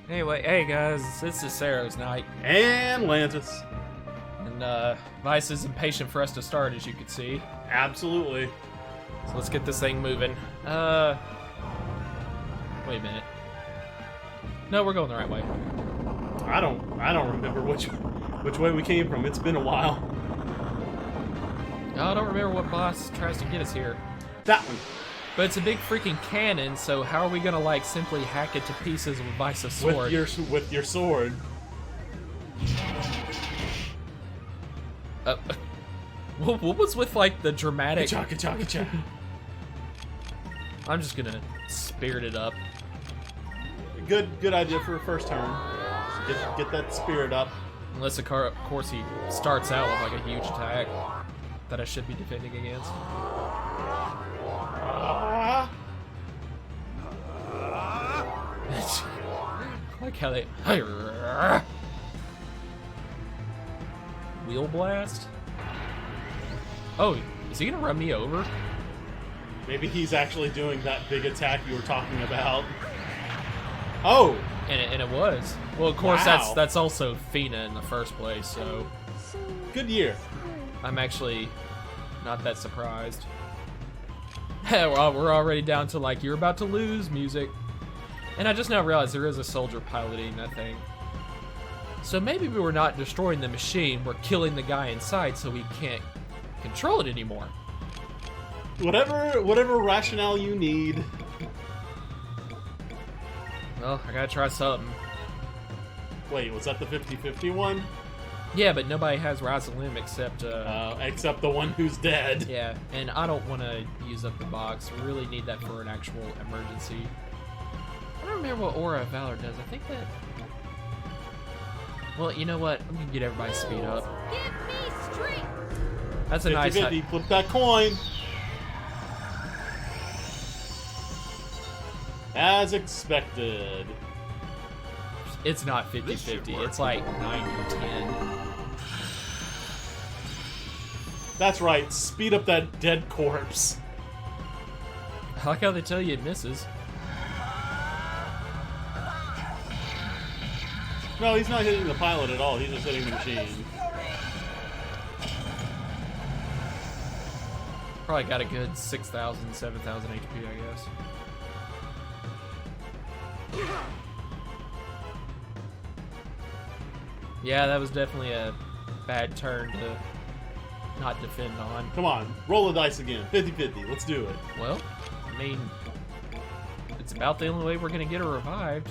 Anyway, hey guys, this is Sarah's night, And Lantis. and Vice is impatient for us to start, as you can see. Absolutely. So let's get this thing moving. Wait a minute. No, we're going the right way. I don't remember which way we came from. It's been a while. I don't remember what boss tries to get us here. That one. But it's a big freaking cannon, so how are we gonna, like, simply hack it to pieces with Vice's sword? With your sword. What was with, like, the dramatic... Ka-cha. I'm just gonna spirit it up. Good idea for a first turn. Get that spirit up. Unless, of course, he starts out with, like, a huge attack that I should be defending against. Like how they... Wheel blast? Oh, is he gonna run me over? Maybe he's actually doing that big attack you were talking about. Oh! And it was. Well, of course, Wow. that's also Fina in the first place, so... Good year. I'm actually not that surprised. We're already down to, like, you're about to lose music. And I just now realized there is a soldier piloting that thing. So maybe we were not destroying the machine, we're killing the guy inside so we can't control it anymore. Whatever rationale you need. Well, I gotta try something. Wait, was that the 50-50 one? Yeah, but nobody has Rosalind except, Except the one who's dead. yeah, and I don't want to use up the box. We really need that for an actual emergency. I don't remember what Aura of Valor does. I think that... Well, you know what? I'm gonna get everybody speed up. Give me strength. That's a nice... 50-50, flip that coin. As expected. It's not 50-50. It's like 90-10. That's right, speed up that dead corpse. I like how they tell you it misses. No, he's not hitting the pilot at all, he's just hitting the machine. Probably got a good 6,000, 7,000 HP, I guess. Yeah, that was definitely a bad turn to not defend on. Come on, roll the dice again. 50-50, let's do it. Well, I mean, it's about the only way we're gonna get her revived.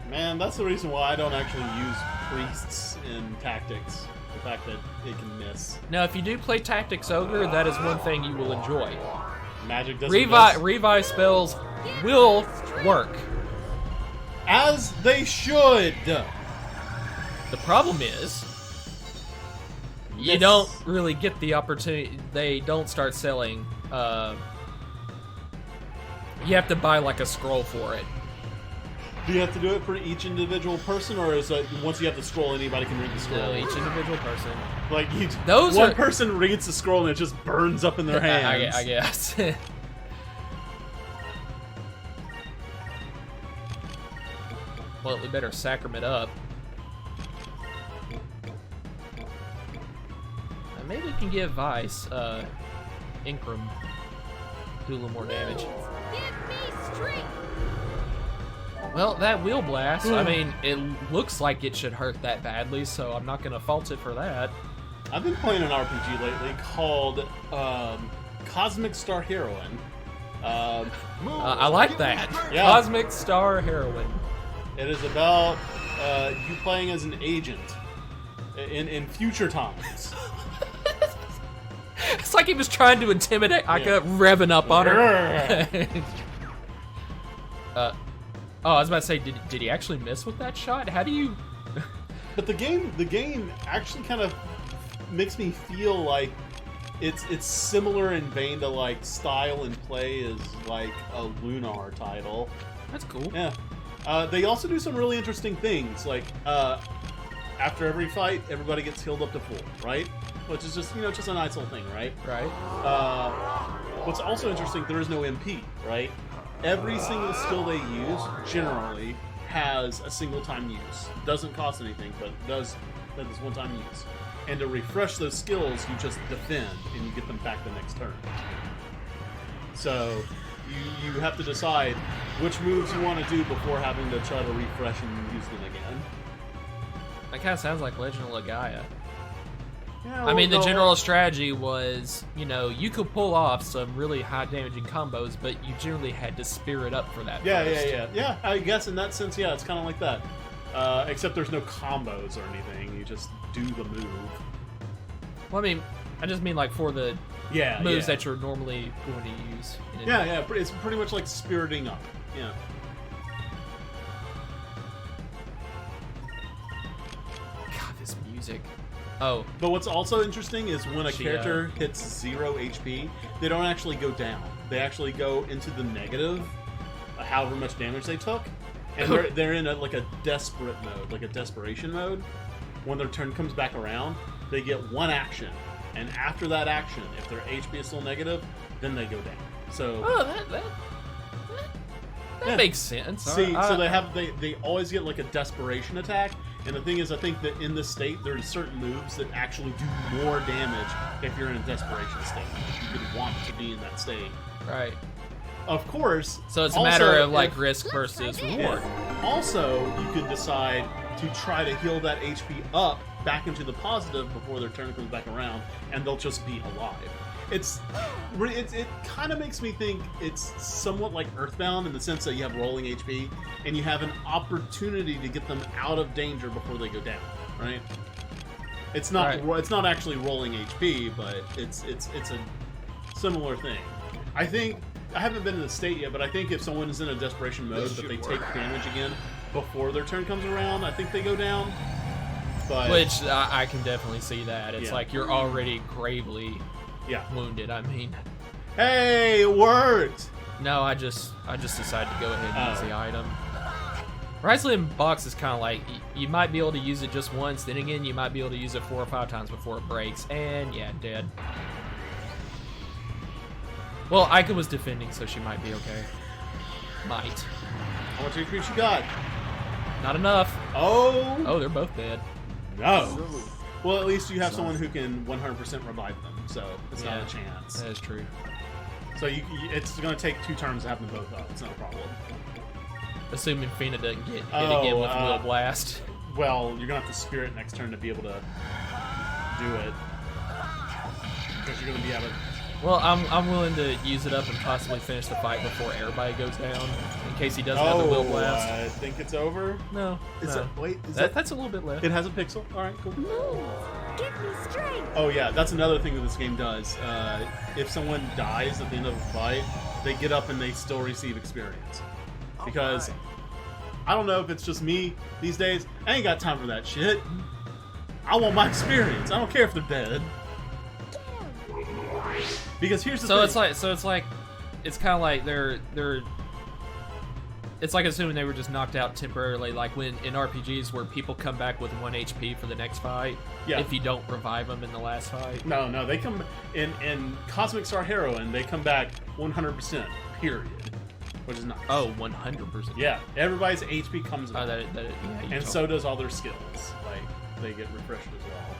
Man, that's the reason why I don't actually use priests in tactics. The fact that it can miss. Now, if you do play Tactics Ogre, that is one thing you will enjoy. Magic doesn't miss. Revive spells will work. As they should! The problem is, you Yes. don't really get the opportunity. They don't start selling. You have to buy like a scroll for it. Do you have to do it for each individual person, or is it once you have the scroll, anybody can read the scroll? So each individual person. Like, Those person reads the scroll and it just burns up in their hands. I guess. Well, we better sacrament up. Maybe we can give Vice, Incrum, do a little more damage. Give me strength. Well, that wheel blast, I mean, it looks like it should hurt that badly, so I'm not gonna fault it for that. I've been playing an RPG lately called Cosmic Star Heroine. I like that. Yeah. Cosmic Star Heroine. It is about you playing as an agent in future times. It's like he was trying to intimidate Ika, revving up on her. Oh, I was about to say, did he actually miss with that shot? How do you... But the game actually kind of makes me feel like it's similar in vein to like style and play as like a Lunar title. That's cool. Yeah. They also do some really interesting things, like after every fight, everybody gets healed up to full, right? Which is just, just a nice little thing, right? Right. What's also interesting, there is no MP, right? every single skill they use generally has a single time use. Doesn't cost anything, but does that is one time use. And to refresh those skills, you just defend and you get them back the next turn. So you have to decide which moves you want to do before having to try to refresh and use them again. That kind of sounds like Legend of Legaia. Yeah, I mean, the no, general strategy was, you know, you could pull off some really high damaging combos, but you generally had to spear it up for that. Yeah. I guess in that sense, yeah, it's kind of like that. Except there's no combos or anything. You just do the move. Well, I mean, I just mean like for the moves that you're normally going to use. It's pretty much like spiriting up. Yeah. God, this music. Oh. But what's also interesting is when a character hits 0 HP, they don't actually go down. They actually go into the negative, however much damage they took, and they're in like a desperate mode, like a desperation mode. When their turn comes back around, they get one action, and after that action, if their HP is still negative, then they go down. So that makes sense. See, so they always get like a desperation attack. And the thing is, I think that in this state, there's certain moves that actually do more damage if you're in a desperation state. You could want to be in that state. Right. Of course. So it's a matter of like risk versus reward. Also, you could decide to try to heal that HP up back into the positive before their turn comes back around, and they'll just be alive. It kind of makes me think it's somewhat like Earthbound in the sense that you have rolling HP and you have an opportunity to get them out of danger before they go down, right? It's not it's not actually rolling HP, but it's a similar thing. I think I haven't been in the state yet, but I think if someone is in a desperation mode but they take damage again before their turn comes around, I think they go down. But which I can definitely see that. It's like you're already gravely wounded. I mean, hey, it worked. No, I just decided to go ahead and use the item. Wrestling box is kind of like you might be able to use it just once, then again you might be able to use it 4 or 5 times before it breaks, and yeah, dead. Well, Aika was defending, so she might be okay. Might. How much HP she got? Not enough. Oh, they're both dead. No. Well, at least you have someone who can 100% revive them, so it's not a chance. That is true. So it's going to take 2 turns to have them both up. It's not a problem. Assuming Fina doesn't get hit again with Will Blast. Well, you're going to have to Spirit next turn to be able to do it. Because you're going to be out of... Well, I'm willing to use it up and possibly finish the fight before everybody goes down, in case he doesn't have the Will Blast. I think it's over. No. Wait, that's a little bit left. It has a pixel. All right, cool. Give me strength. Oh yeah, that's another thing that this game does. If someone dies at the end of a fight, they get up and they still receive experience. Because I don't know if it's just me these days. I ain't got time for that shit. I want my experience. I don't care if they're dead. Because here's the thing. It's kind of like they're it's like assuming they were just knocked out temporarily, like when in RPGs where people come back with 1 HP for the next fight. Yeah. If you don't revive them in the last fight. No, they come in Cosmic Star Heroine. They come back 100%. Period. Which is nice. Oh, 100%. Yeah, everybody's HP comes back. And so does all their skills. Like they get refreshed as well.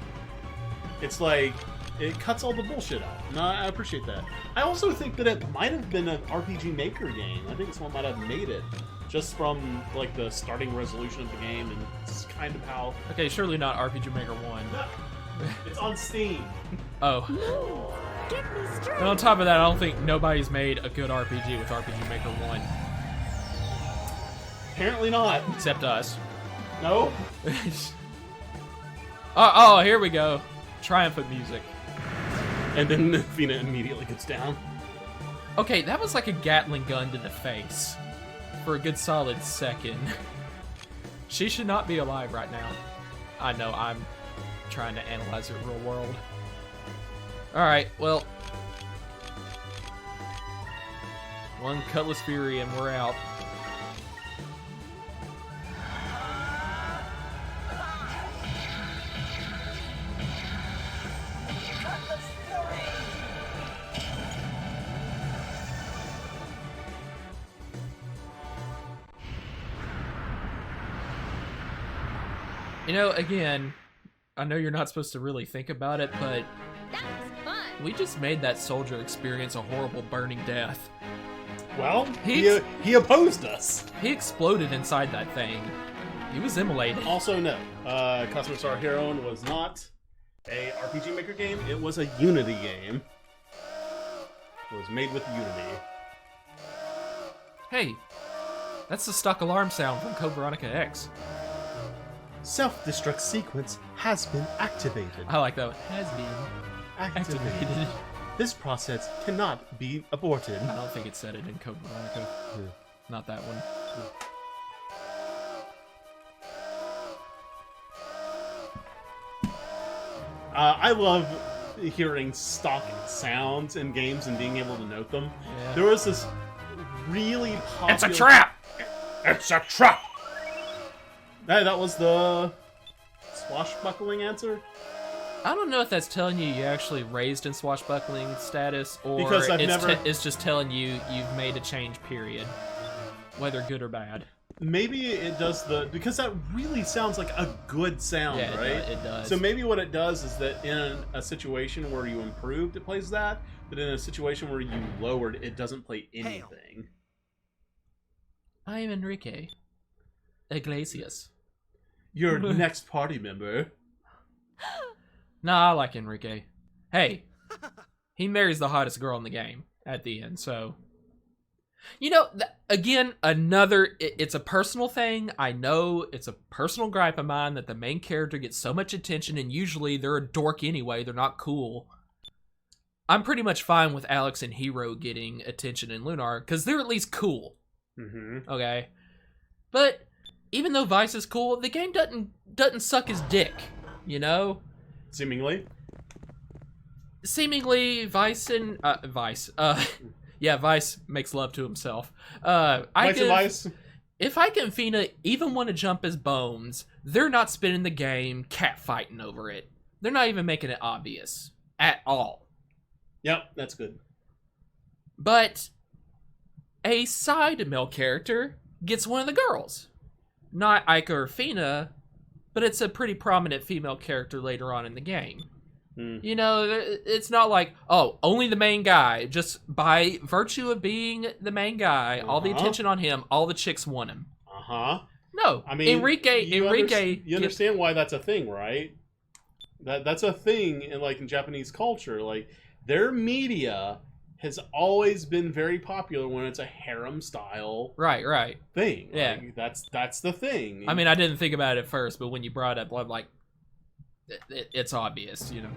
It's like it cuts all the bullshit out. No, I appreciate that. I also think that it might have been an RPG Maker game. I think someone might have made it just from like the starting resolution of the game, and it's kind of how. Okay, surely not RPG Maker 1. It's on Steam. Oh. Give me strength. And on top of that, I don't think nobody's made a good RPG with RPG Maker 1. Apparently not. Except us. No. Oh, here we go. Triumphant music. And then Fina immediately gets down. Okay, that was like a Gatling gun to the face. For a good solid second. She should not be alive right now. I know, I'm trying to analyze it real world. Alright, well. 1 Cutlass Fury and we're out. You know, again, I know you're not supposed to really think about it, but That was fun. we just made that soldier experience a horrible burning death. Well, He- he opposed us. He exploded inside that thing. He was immolated. Also, no. Customer Star Hero was not a RPG Maker game. It was a Unity game. It was made with Unity. Hey, that's the stock alarm sound from Code Veronica X. Self-destruct sequence has been activated. I like that one. Has been activated. This process cannot be aborted. I don't think it said it in Code Veronica. Yeah. Not that one. I love hearing stock sounds in games and being able to note them. Yeah. There was this really popular... It's a trap! It's a trap! That was the swashbuckling answer? I don't know if that's telling you you're actually raised in swashbuckling status, or Because I've never- it's just telling you you've made a change, period. Whether good or bad. Maybe it does because that really sounds like a good sound, Yeah, right? it does. So maybe what it does is that in a situation where you improved, it plays that, but in a situation where you lowered, it doesn't play anything. I am Enrique Iglesias. Your next party member. Nah, I like Enrique. Hey, he marries the hottest girl in the game at the end, so... You know, again, it's a personal thing. I know it's a personal gripe of mine that the main character gets so much attention, and usually they're a dork anyway. They're not cool. I'm pretty much fine with Alex and Hero getting attention in Lunar, because they're at least cool. Mm-hmm. Okay? But even though Vice is cool, the game doesn't suck his dick, you know? Seemingly. Seemingly, Vice makes love to himself. Vice. If Ike and Fina even want to jump his bones, they're not spending the game catfighting over it. They're not even making it obvious at all. Yep, that's good. But a side male character gets one of the girls. Not Ike or Fina, but it's a pretty prominent female character later on in the game. You know, it's not like, oh, only the main guy. Just by virtue of being the main guy, all the attention on him, all the chicks want him. Uh-huh. No, I mean, Enrique. You understand why that's a thing, right? That's a thing in Japanese culture. Like, their media has always been very popular when it's a harem style right thing. Yeah, like, that's the thing. I mean, I didn't think about it at first, but when you brought it up, I'm like, it's obvious, you know.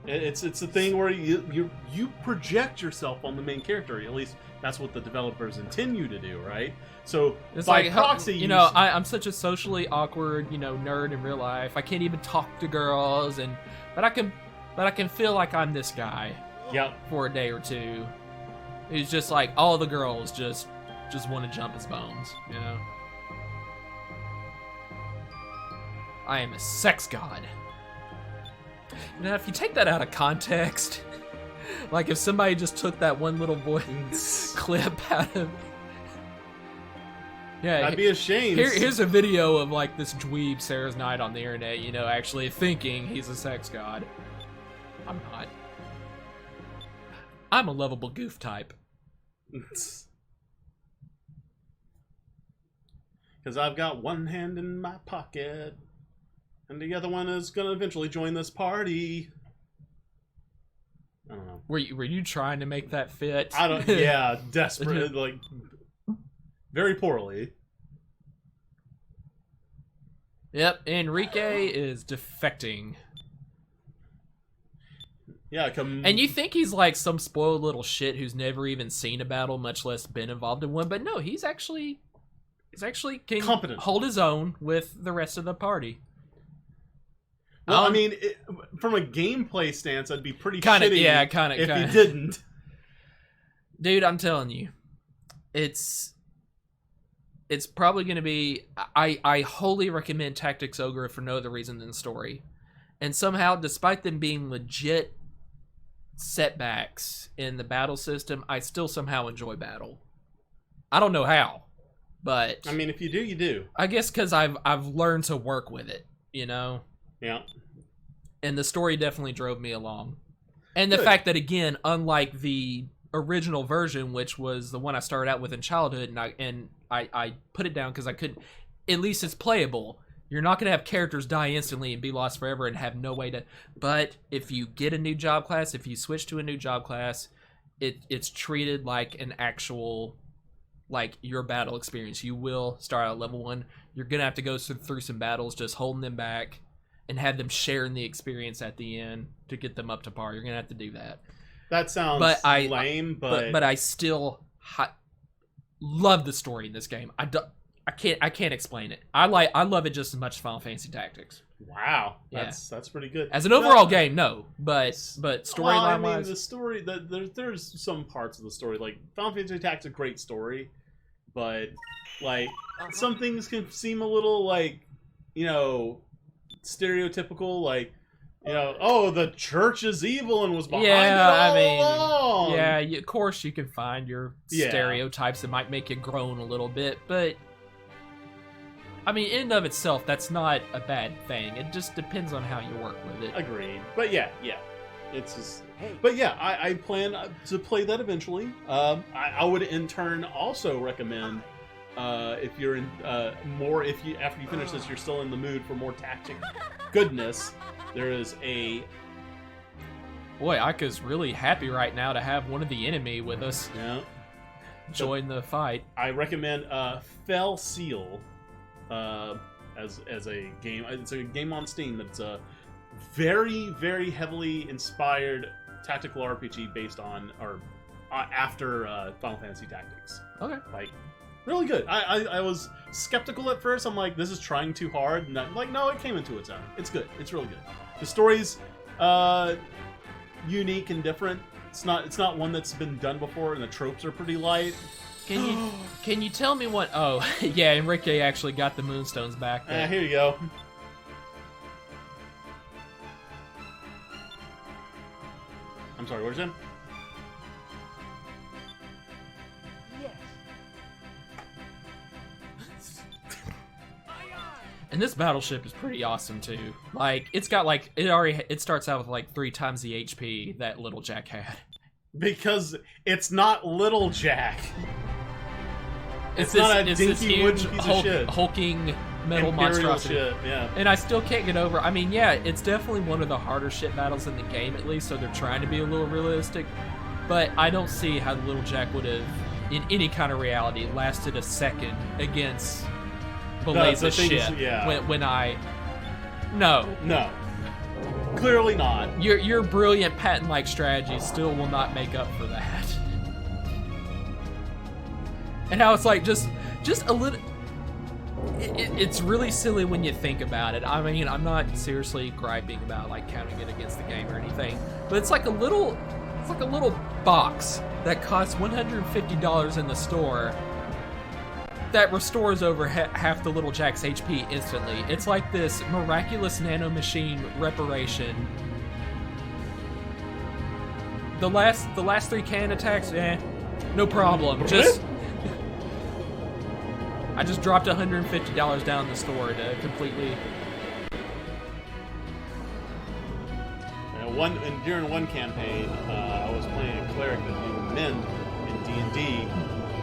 It's a thing where you project yourself on the main character. At least that's what the developers intend you to do, right? So It's by like, proxy, you know, I'm such a socially awkward, nerd in real life. I can't even talk to girls, but I can feel like I'm this guy. Yep. For a day or two. He's just like all the girls just want to jump his bones, you know. I am a sex god. Now, if you take that out of context, like if somebody just took that one little voice clip out of... Yeah, I'd be ashamed. Here's a video of like this dweeb Sarah's Night on the internet, actually thinking he's a sex god. I'm not. I'm a lovable goof type. Because I've got one hand in my pocket, and the other one is gonna eventually join this party. I don't know. Were you trying to make that fit? I don't. Yeah, desperate, like very poorly. Yep, Enrique is defecting. Yeah, and you think he's like some spoiled little shit who's never even seen a battle, much less been involved in one. But no, he's actually can competent, hold his own with the rest of the party. Well, I mean, from a gameplay stance, I'd be pretty shitty if he didn't. Dude, I'm telling you, it's probably going to be... I wholly recommend Tactics Ogre for no other reason than story. And somehow, despite them being legit setbacks in the battle system, I still somehow enjoy battle. I don't know how, But I mean, if you do, you do. I guess because I've learned to work with it, you know? Yeah. And the story definitely drove me along. And the Good. fact that, again, unlike the original version, which was the one I started out with in childhood, and I put it down because I couldn't, at least it's playable. You're not going to have characters die instantly and be lost forever and have no way to, but if you get a new job class, if you switch to a new job class, it's treated like an actual, like your battle experience. You will start out level 1. You're going to have to go through some battles, just holding them back and have them sharing the experience at the end to get them up to par. You're going to have to do that. That sounds lame, but I still love the story in this game. I can't explain it. I love it just as much as Final Fantasy Tactics. wow, that's pretty good. As an overall game, no, but storyline well, I mean, wise, the story there's some parts of the story like Final Fantasy Tactics is a great story, but like some things can seem a little like, you know, stereotypical, like, you know, oh, the church is evil and was behind it all along. yeah, of course you can find your stereotypes that might make you groan a little bit, but I mean, in and of itself, that's not a bad thing. It just depends on how you work with it. Agreed. But yeah, it's just. But yeah, I plan to play that eventually. I would in turn also recommend, if you're in if you after you finish this, you're still in the mood for more tactic goodness. There is a. Boy, Aka's really happy right now to have one of the enemy with us. Yeah. Join the fight. I recommend Fell Seal. As a game. It's a game on Steam that's a very, very heavily inspired tactical RPG based on or after Final Fantasy Tactics. Okay. Like, really good. I was skeptical at first. I'm like, this is trying too hard. And I'm like, no, it came into its own. It's good. It's really good. The story's unique and different. It's not one that's been done before, and the tropes are pretty light. Can you tell me what? Oh, yeah, Enrique actually got the moonstones back. Here you go. I'm sorry, what was it? And this battleship is pretty awesome too. Like, it's got like it starts out with like 3 times the HP that Little Jack had. Because it's not Little Jack. It's not this, a it's dinky this huge wooden piece of shit. hulking metal Imperial monstrosity. shit, yeah. And I still can't get over. I mean, yeah, it's definitely one of the harder shit battles in the game, at least. So they're trying to be a little realistic. But I don't see how the Little Jack would have, in any kind of reality, lasted a second against Beleza's shit. Yeah. When I no. Clearly not. Your brilliant patent-like strategy still will not make up for that. And how it's like just a little. It's really silly when you think about it. I mean, I'm not seriously griping about like counting it against the game or anything, but it's like a little box that costs $150 in the store that restores over half the Little Jack's HP instantly. It's like this miraculous nanomachine reparation. The last 3 cannon attacks, no problem. I just dropped $150 down the store to completely. During one campaign, I was playing a cleric that named Mend in D&D,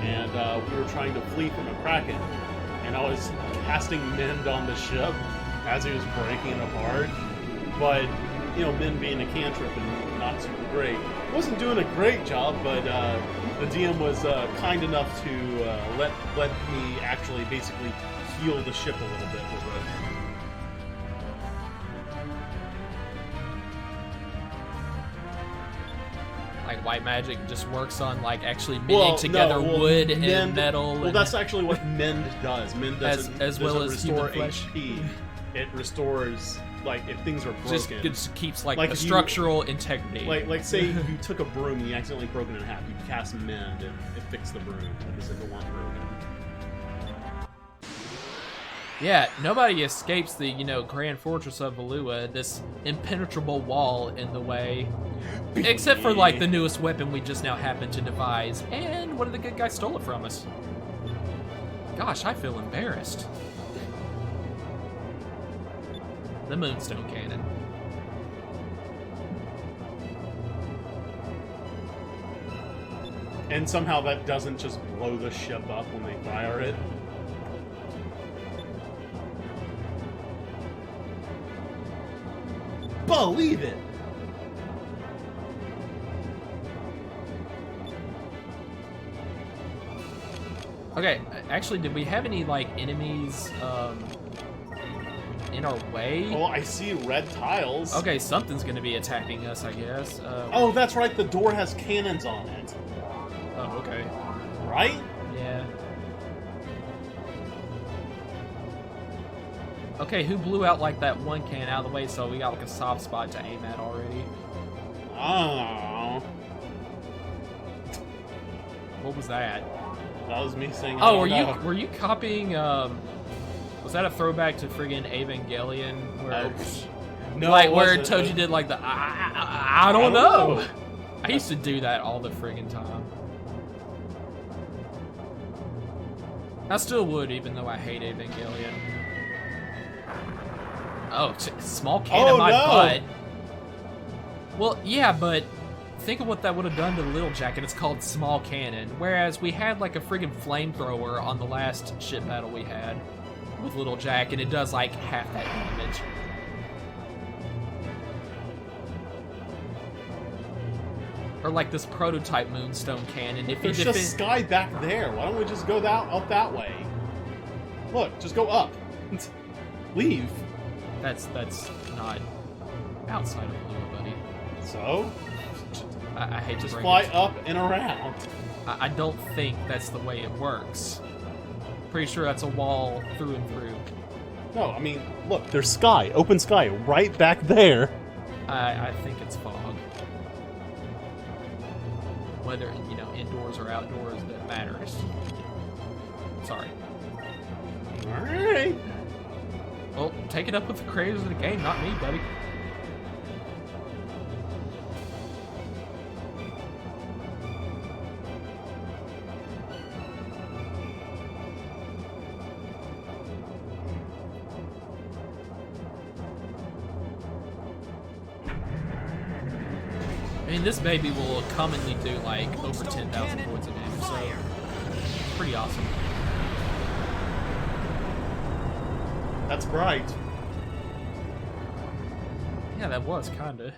and we were trying to flee from a kraken, and I was casting Mend on the ship as he was breaking it apart. But you know, Mend being a cantrip and not super great, wasn't doing a great job. But the DM was kind enough to let me actually basically heal the ship a little bit with it. Like white magic just works on like actually mending together wood and metal. Well, that's actually what Mend does. Mend doesn't as well as restore human flesh. HP. It restores, like, if things are broken. Just keeps like Like the if you- structural integrity. Like say you took a broom and you accidentally broke it in half. You cast Mend and it fixed the broom, like as if it weren't broken. Yeah, nobody escapes the, Grand Fortress of Valua, this impenetrable wall in the way. Except for, like, the newest weapon we just now happen to devise. And one of the good guys stole it from us. Gosh, I feel embarrassed. The Moonstone Cannon. And somehow that doesn't just blow the ship up when they fire it. Believe it! Okay, actually, did we have any, like, enemies, in our way? Oh, I see red tiles. Okay, something's gonna be attacking us, I guess. Oh, that's right, the door has cannons on it. Oh, okay. Right? Yeah. Okay, who blew out, like, that one cannon out of the way so we got, like, a soft spot to aim at already? Oh. What was that? That was me saying. Oh, were you copying, was that a throwback to friggin' Evangelion? Where, No, like, it where wasn't. Toji did, like, the, I don't know. I used to do that all the friggin' time. I still would, even though I hate Evangelion. Oh, small cannon Oh, my no. butt. Well, yeah, but think of what that would have done to Little Jack, and it's called small cannon. Whereas we had like a friggin' flamethrower on the last ship battle we had with Little Jack, and it does like half that damage. Or like this prototype Moonstone Cannon. If you There's just sky back there. Why don't we just go up that way? Look, just go up. Leave. That's not outside of Valua, buddy. So? I hate to Just bring fly it. up and around. I don't think that's the way it works. Pretty sure that's a wall through and through. No, I mean, look, there's sky, open sky, right back there. I think it's fog. Whether, you know, indoors or outdoors, that matters. Sorry. Alright. Well, take it up with the creators of the game, not me, buddy. I mean, this baby will commonly do like over 10,000 points of damage, so it's pretty awesome. That's bright. Yeah, that was kinda.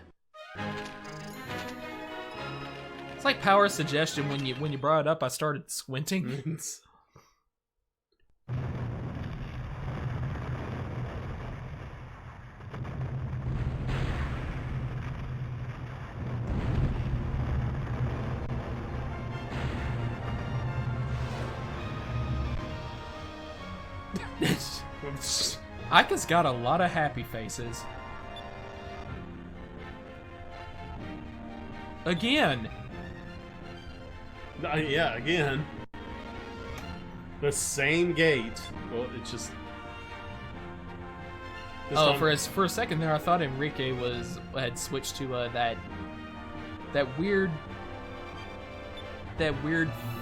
It's like power suggestion. When you brought it up, I started squinting. Ika's got a lot of happy faces. Again. Yeah, again. The same gate. Well, it's just... this Oh, time- for a second there, I thought Enrique had switched to that weird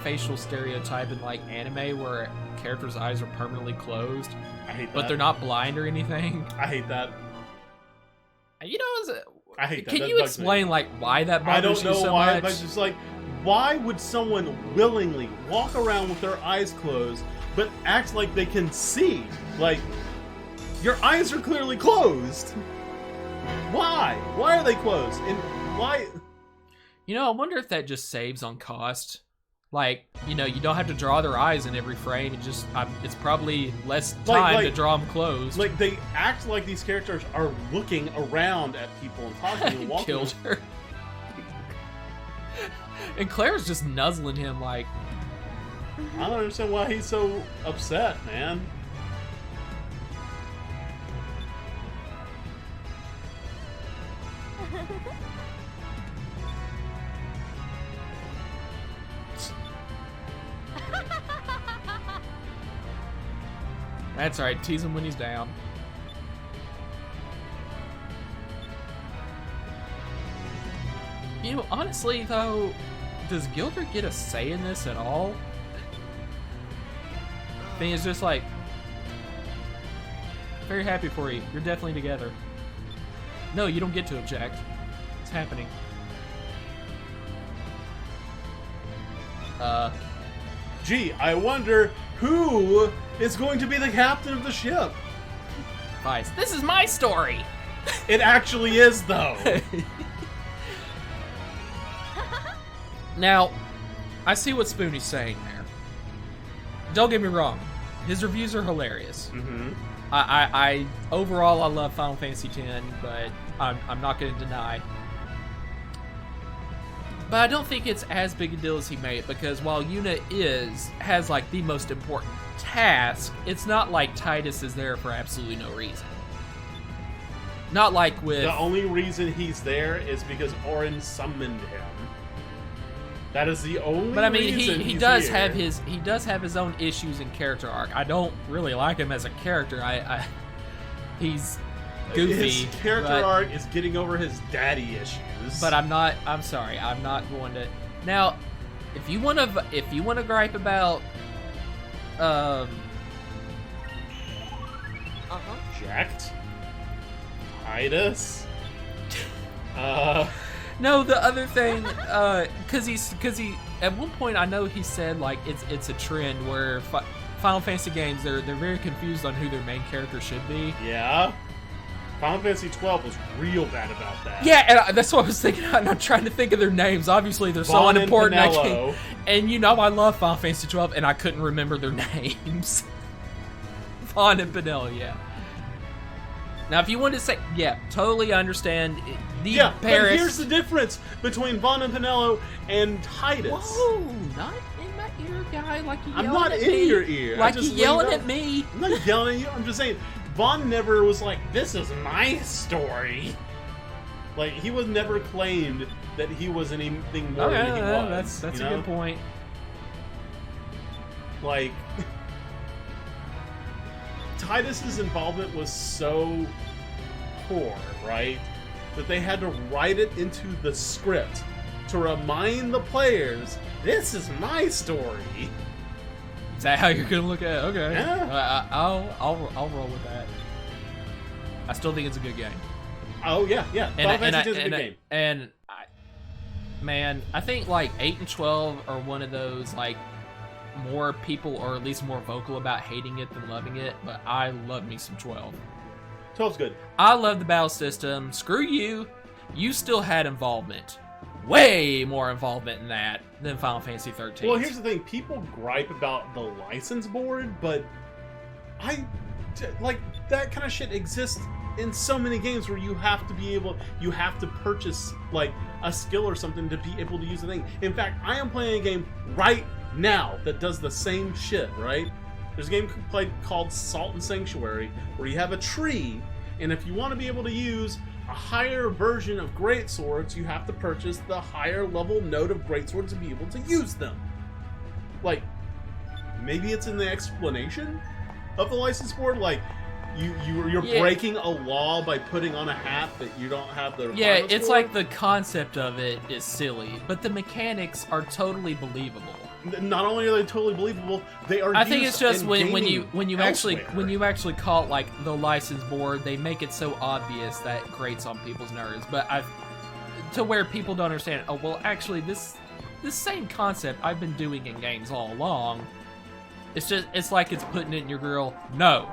facial stereotype in like anime where characters' eyes are permanently closed, I hate that. but they're not blind or anything. I hate that. You know, I hate that. can That you bugs me. explain like why that I bothers don't know you so why, much? but it's just like, why would someone willingly walk around with their eyes closed, but act like they can see? Like, your eyes are clearly closed. Why? Why are they closed? And why? You know, I wonder if that just saves on cost. Like, you know, you don't have to draw their eyes in every frame. It's probably less time to draw them closed. Like, they act like these characters are looking around at people and talking and walking. Killed her. And Claire's just nuzzling him like... I don't understand why he's so upset, man. That's alright, tease him when he's down. You know, honestly though, does Gilbert get a say in this at all? thing is just like, very happy for you. You're definitely together. No, you don't get to object. It's happening. Gee, I wonder who is going to be the captain of the ship. Vice. This is my story. It actually is, though. Now, I see what Spoonie's saying there. Don't get me wrong. His reviews are hilarious. Mm-hmm. I overall, I love Final Fantasy X, but I'm not going to deny. But I don't think it's as big a deal as he made it, because while Yuna has like the most important task, it's not like Titus is there for absolutely no reason. Not like with... The only reason he's there is because Auron summoned him. That is the only But I mean, reason he he's does here. have his own issues in character arc. I don't really like him as a character. He's goofy. His character but, arc is getting over his daddy issues. But I'm sorry. I'm not going to. Now, if you want to gripe about Jacked. Titus. No, the other thing, cause he at one point I know he said like it's a trend where Final Fantasy games they're very confused on who their main character should be. Yeah. Final Fantasy 12 was real bad about that. Yeah, and that's what I was thinking. And I'm trying to think of their names. Obviously, they're so Vaughn and unimportant. I Pinello. can't. And you know, I love Final Fantasy 12, and I couldn't remember their names. Vaughn and Pinello, yeah. Now, if you want to say, yeah, totally understand. Yeah, Paris. but here's the difference between Vaughn and Pinello and Titus. Whoa, not in my ear, guy. Like you I'm yelling not at in me. your ear. Like I you just yelling laid at out- me. I'm not yelling at you. I'm just saying, Vaughn never was like, this is my story. Like, he was never claimed that he was anything more than he was. That's you a know? good point. Like, Titus's involvement was so poor, right? That they had to write it into the script to remind the players, this is my story. Is that how you're gonna look at it? Okay. Yeah. I'll roll with that. I still think it's a good game. Oh, yeah. Final Fantasy is a good game. And I think like 8 and 12 are one of those like more people, or at least more vocal about hating it than loving it. But I love me some 12. 12's good. I love the battle system. Screw you. You still had involvement. Way more involvement in that than Final Fantasy 13. Well, here's the thing. People gripe about the license board, but like, that kind of shit exists in so many games where you have to purchase, like, a skill or something to be able to use the thing. In fact, I am playing a game right now that does the same shit, right? There's a game called Salt and Sanctuary where you have a tree, and if you want to be able to use a higher version of greatswords, you have to purchase the higher level node of greatswords to be able to use them. Like, maybe it's in the explanation of the license board, like, you're breaking a law by putting on a hat that you don't have the yeah, requirements it's for. like the concept of it is silly, but the mechanics are totally believable. Not only are they totally believable, they are. I think used it's just in when gaming you actually elsewhere. call it like the license board, they make it so obvious that grates on people's nerves. But to where people don't understand. Oh well, actually, this same concept I've been doing in games all along. It's like it's putting it in your grill. No.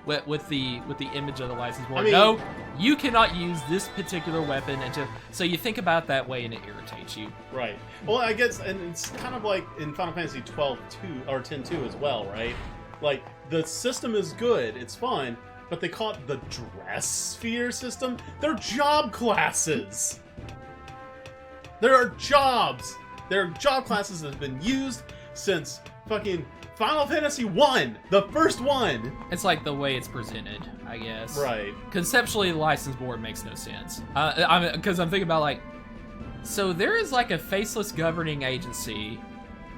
With the image of the license board. I mean, no, you cannot use this particular weapon until. So you think about that way and it irritates you. Right. Well, I guess, and it's kind of like in Final Fantasy 12-2 or 10-2 as well, right? Like, the system is good, it's fun, but they call it the dress sphere system. They're job classes. There are jobs. There are job classes that have been used since fucking Final Fantasy 1, the first one. It's like the way it's presented, I guess. Right. Conceptually, the license board makes no sense. Because I'm thinking about, like, so there is, like, a faceless governing agency.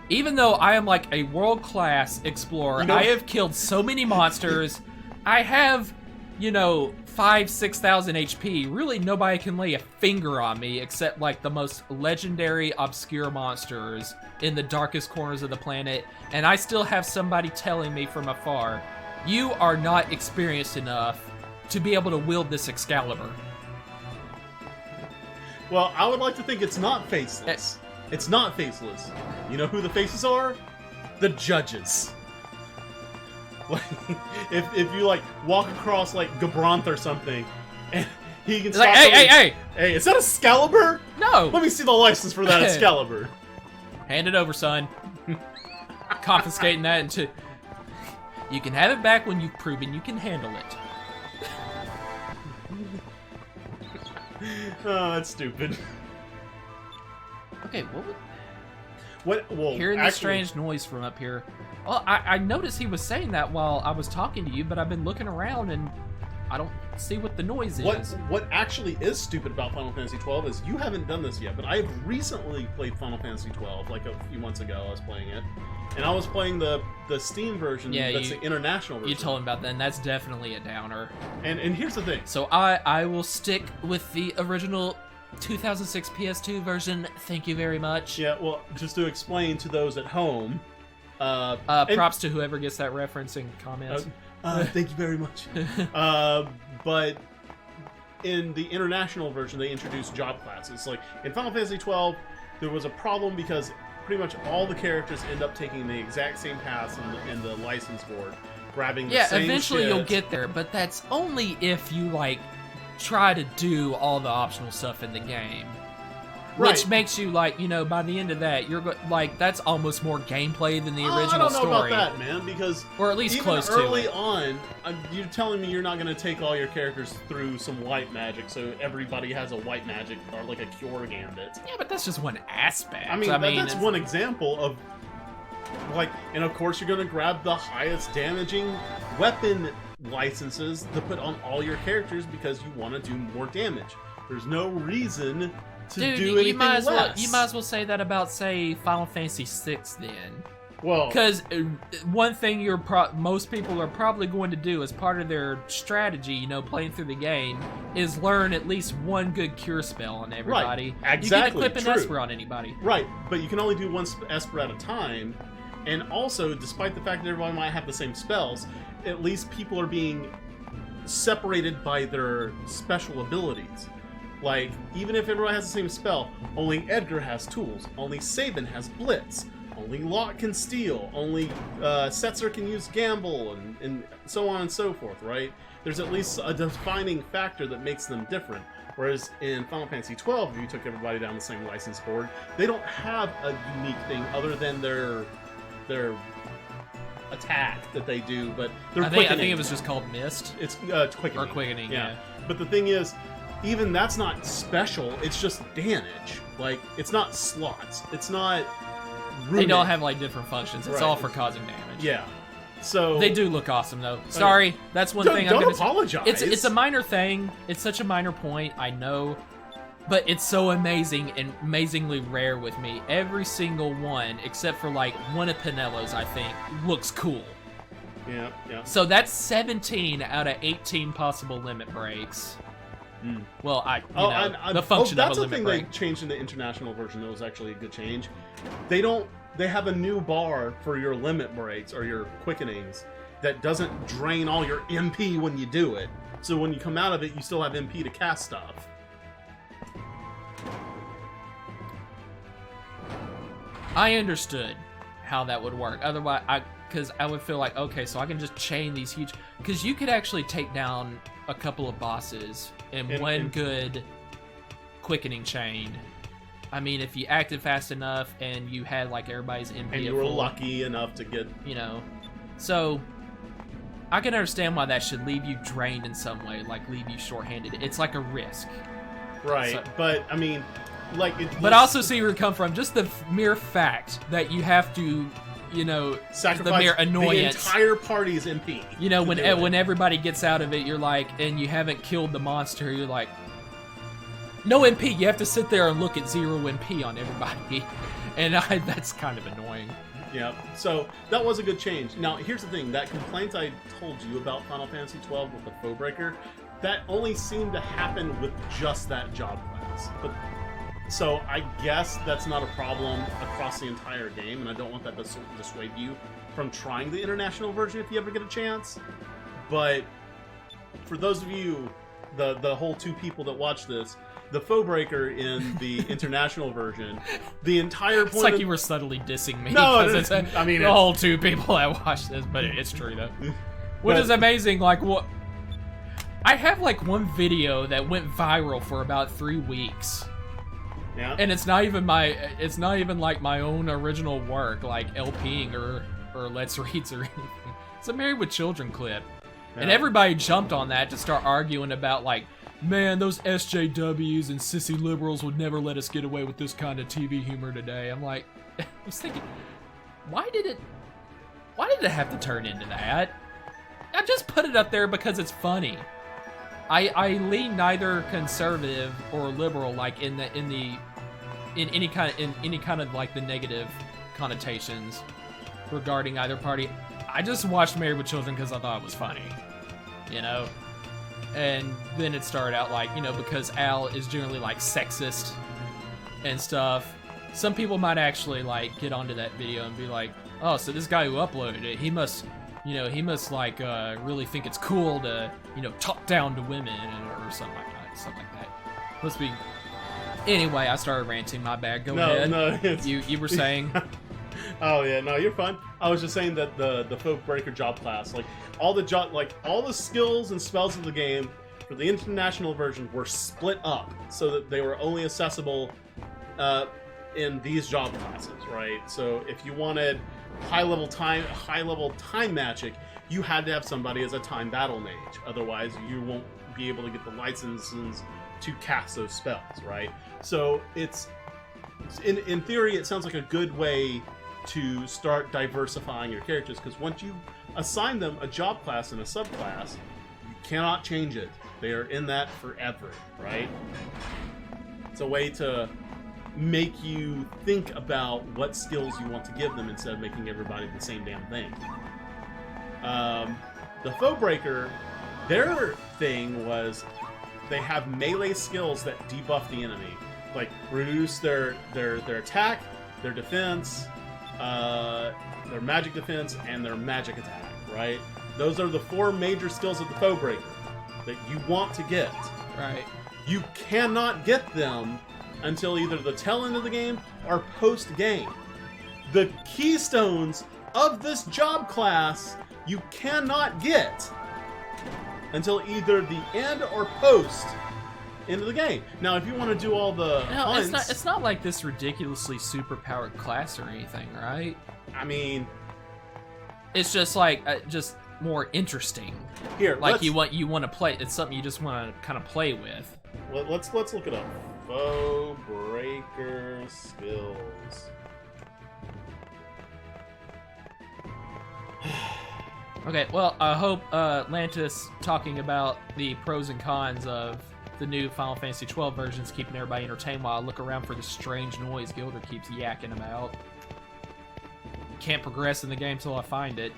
Even though I am, like, a world-class explorer, You know- I have killed so many monsters. I have, 6,000 HP. Really, nobody can lay a finger on me except like the most legendary, obscure monsters in the darkest corners of the planet, and I still have somebody telling me from afar, you are not experienced enough to be able to wield this Excalibur. Well, I would like to think it's not faceless. It's not faceless. You know who the faces are? The judges. Like, if you like walk across like Gabranth or something, and he can stop. Like, hey! Hey, is that Excalibur? No. Let me see the license for that Excalibur. Hand it over, son. Confiscating that into. You can have it back when you've proven you can handle it. Oh, that's stupid. Okay, what would... What? Well, Hearing actually, the strange noise from up here. Well, I noticed he was saying that while I was talking to you, but I've been looking around and I don't see what the noise is. What actually is stupid about Final Fantasy XII is you haven't done this yet, but I have recently played Final Fantasy XII, like a few months ago I was playing it. And I was playing the Steam version, that's the international version. You told him about that, and that's definitely a downer. And here's the thing. So I will stick with the original 2006 PS2 version. Thank you very much. Yeah, well, just to explain to those at home. Props to whoever gets that reference in comments. Thank you very much. But in the international version, they introduced job classes. Like in Final Fantasy XII, there was a problem because pretty much all the characters end up taking the exact same paths in the license board, grabbing the same eventually shit. you'll get there, but that's only if you like try to do all the optional stuff in the game. Right. Which makes you like, by the end of that, you're like, that's almost more gameplay than the original I don't know story. about that, man, because Or at least even close to early it. on, you're telling me you're not going to take all your characters through some white magic, so everybody has a white magic or like a cure gambit. Yeah, but that's just one aspect. I mean, that's one example of like, and of course you're going to grab the highest damaging weapon licenses to put on all your characters because you want to do more damage. There's no reason to do anything less. You might as well say that about, say, Final Fantasy VI then. Well, because one thing most people are probably going to do as part of their strategy, playing through the game, is learn at least one good cure spell on everybody. Right, exactly. You can equip an Esper on anybody. Right, but you can only do one Esper at a time. And also, despite the fact that everybody might have the same spells, at least people are being separated by their special abilities. Like, even if everyone has the same spell, only Edgar has tools, only Sabin has Blitz, only Locke can steal, only Setzer can use Gamble, and so on and so forth, right? There's at least a defining factor that makes them different. Whereas in Final Fantasy XII, if you took everybody down the same license board, they don't have a unique thing other than their attack that they do, but they're quickening. I think it was just called Mist. It's quickening. Or quickening, yeah. But the thing is, even that's not special, it's just damage. Like, it's not slots. It's not runic. They don't have, like, different functions. It's Right. all for causing damage. Yeah. So... They do look awesome, though. Sorry, that's one thing I'm Don't gonna apologize. It's a minor thing. It's such a minor point, I know. But it's so amazing and amazingly rare with me. Every single one, except for, like, one of Pinello's, I think, looks cool. Yeah, yeah. So that's 17 out of 18 possible limit breaks. Well, the function of a limit break. That's a thing they changed in the international version that was actually a good change. They have a new bar for your limit breaks or your quickenings that doesn't drain all your MP when you do it. So when you come out of it, you still have MP to cast stuff. I understood how that would work. Otherwise, because I would feel like, okay, so I can just chain these huge... Because you could actually take down a couple of bosses in one good quickening chain. I mean, if you acted fast enough and you had, like, everybody's MP and you were lucky enough to get... So, I can understand why that should leave you drained in some way, like, leave you shorthanded. It's like a risk. Right, So, but, I mean... But I also see where you come from. Just the mere fact that you have to, sacrifice the mere annoyance. The entire party's MP. When everybody gets out of it, you're like, and you haven't killed the monster, you're like, no MP. You have to sit there and look at 0 MP on everybody, and that's kind of annoying. Yeah. So that was a good change. Now here's the thing: that complaint I told you about Final Fantasy XII with the foe breaker. that only seemed to happen with just that job class. But so I guess that's not a problem across the entire game, and I don't want that to dissuade you from trying the international version if you ever get a chance. But for those of you, the whole 2 people that watch this, the Foe Breaker in the international version, the entire point. It's like you were subtly dissing me. No, it's the whole 2 people that watch this, but it's true though. What is amazing, like what? I have like one video that went viral for about 3 weeks. Yeah. And it's not even like my own original work, like LPing or Let's Reads or anything. It's a Married with Children clip. Yeah. And everybody jumped on that to start arguing about like, man, those SJWs and sissy liberals would never let us get away with this kind of TV humor today. I'm like, I was thinking, why did it have to turn into that? I just put it up there because it's funny. I lean neither conservative or liberal, like in any kind of like the negative connotations regarding either party. I just watched Married with Children because I thought it was funny, you know. And then it started out like, you know, because Al is generally like sexist and stuff. Some people might actually like get onto that video and be like, oh, so this guy who uploaded it, he must like really think it's cool to, you know, talk down to women or something like that. Must be. Anyway, I started ranting. My bad. Go ahead. No, you were saying. Oh yeah, no, you're fine. I was just saying that the Foe Breaker job class, like all the skills and spells of the game for the international version were split up so that they were only accessible in these job classes, right? So if you wanted high level time magic, you had to have somebody as a time battle mage. Otherwise, you won't be able to get the licenses to cast those spells, right? So it's in theory, it sounds like a good way to start diversifying your characters, because once you assign them a job class and a subclass, you cannot change it. They are in that forever, right? It's a way to make you think about what skills you want to give them instead of making everybody the same damn thing. The Foe Breaker, their thing was they have melee skills that debuff the enemy, like reduce their attack, their defense, their magic defense, and their magic attack, right? Those are the 4 major skills of the Foe Breaker that you want to get. Right. You cannot get them until either the tail end of the game or post-game. The keystones of this job class you cannot get until either the end or post end of the game. Now, if you want to do all the hunts, it's not like this ridiculously superpowered class or anything, right? I mean, it's just like just more interesting. Here, like you want to play. It's something you just want to kind of play with. Let's look it up. Foe Breaker skills. Okay, well, I hope Lantis talking about the pros and cons of the new Final Fantasy XII version is keeping everybody entertained while I look around for the strange noise Gilder keeps yakking about. Can't progress in the game till I find it.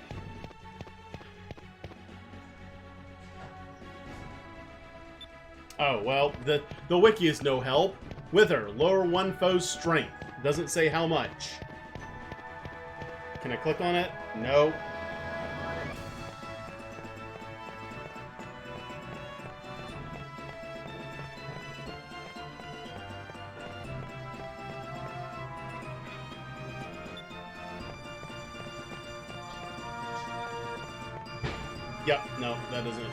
Oh, well, the wiki is no help. Wither, lower one foe's strength. Doesn't say how much. Can I click on it? No. Yep, no, that doesn't.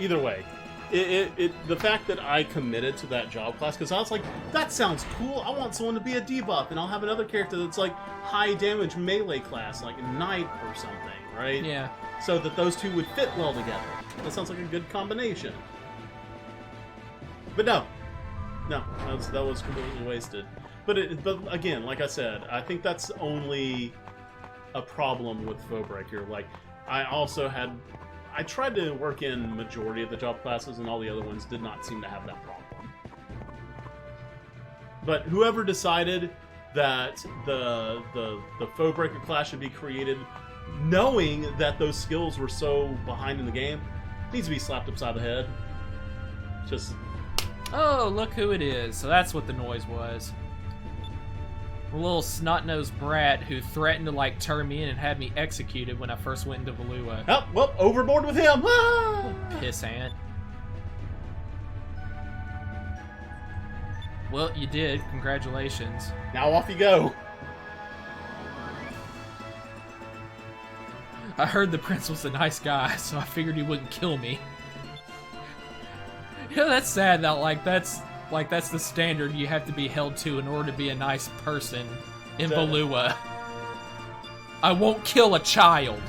Either way, the fact that I committed to that job class, because I was like, that sounds cool. I want someone to be a debuff, and I'll have another character that's like high damage melee class, like a knight or something, right? Yeah. So that those two would fit well together. That sounds like a good combination. But no, that was completely wasted. But again, like I said, I think that's only a problem with Foe Breaker. Like, I tried to work in majority of the job classes, and all the other ones did not seem to have that problem. But whoever decided that the Foe Breaker class should be created, knowing that those skills were so behind in the game, needs to be slapped upside the head. Just Oh, look who it is. So that's what the noise was. A little snot-nosed brat who threatened to, like, turn me in and had me executed when I first went into Valua. oh, well, overboard with him. Ah! Pissant. Well, you did. Congratulations. Now off you go. I heard the prince was a nice guy, so I figured he wouldn't kill me. You know, that's sad that, that's the standard you have to be held to in order to be a nice person in Valua. I won't kill a child.